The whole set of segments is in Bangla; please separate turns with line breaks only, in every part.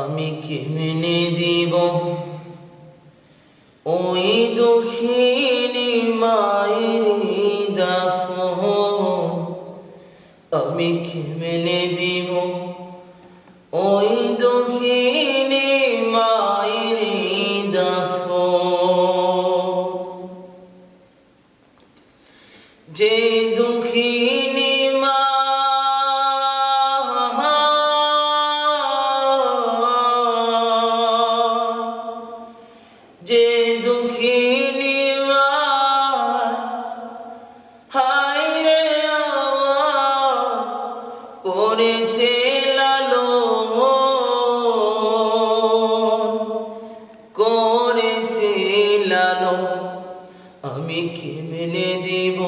আমি কেমনে দিব ওই দুঃখিনী মায়ের দাফন। আমি কেমনে দিব ওই দুঃখিনী মায়ের দাফন। যে দুঃখিনী মা যে দুঃখিনী মা হায় রে আমার করেছে লালন, করেছে লালন। আমি কেমনে দিব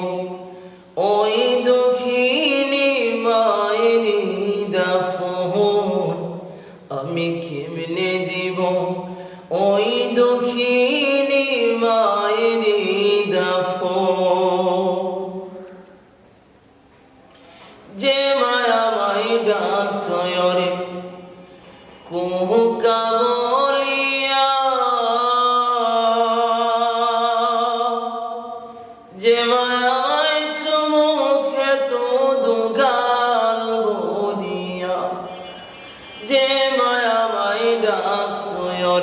ওই দুঃখিনী মায়ের দাফন। আমি কেমনে দিব ওই দুঃখিনী মায়ের দাফন। যে মায়া মাই ডাকত রে কুহুকা বলিয়া, যে মায়া মাই চুমুকে তো দুগাল বলিয়া, যে মায়া মাই ডাকত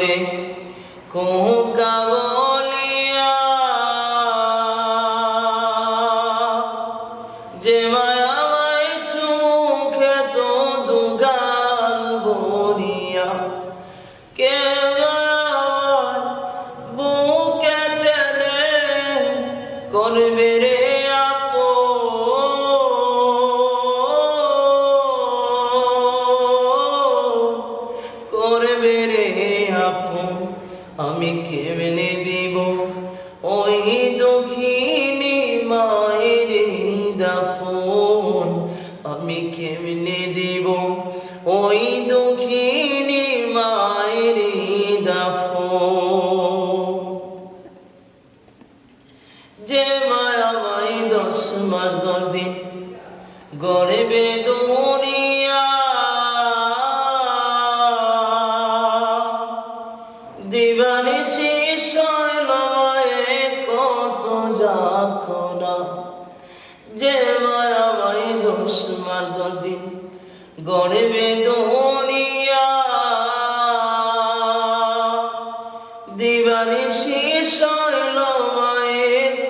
রে কুহুকা বলিয়া, যে মায়া মাই চুমুকে তো দুগাল বলিয়া, কে বুকে টেনে করবে রে করবে রে আপন। আমি কেমনে দিব ওই দুঃখিনী মায়ের দাফন। আমি কেমনে দিব ওই দুঃখিনী মায়ের দাফন। যে মায়া মাই 10 মাস 10 দিন গর্ভে দুনিয়া, দিবানিশি সইল কত যাতনা। যে মায়া মাই 10 মাস 10 দিন গর্ভে দুনিয়া, দিবানিশি সইল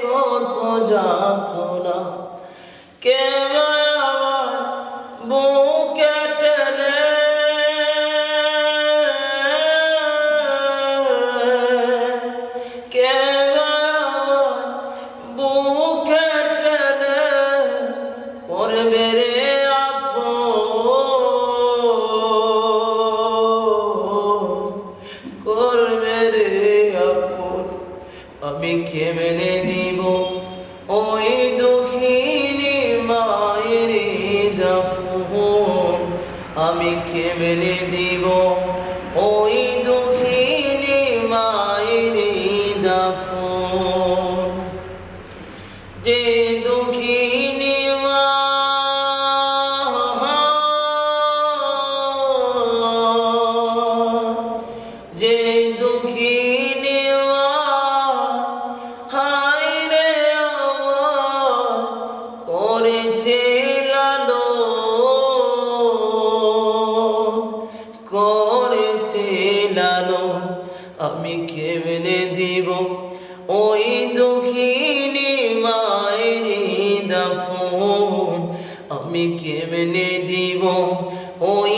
কত যাতনা। কে আমার বুকে টেনে কে আমার বুকে টেনে করবে রে আপন, করবে রে আপন। আমি কেমনে দিব ওই দুঃখিনী মায়ের দাফন। আমি কেমনে দিব ওই দুঃখিনী মায়ের দাফন। যে দুঃখিনী মা যে দুঃখিনী মা হায় রে আমার করেছে লালন, করেছে লালন। আমি কেমনে দিব ওই দুঃখিনী মায়ের দাফন। আমি কেমনে দিব ওই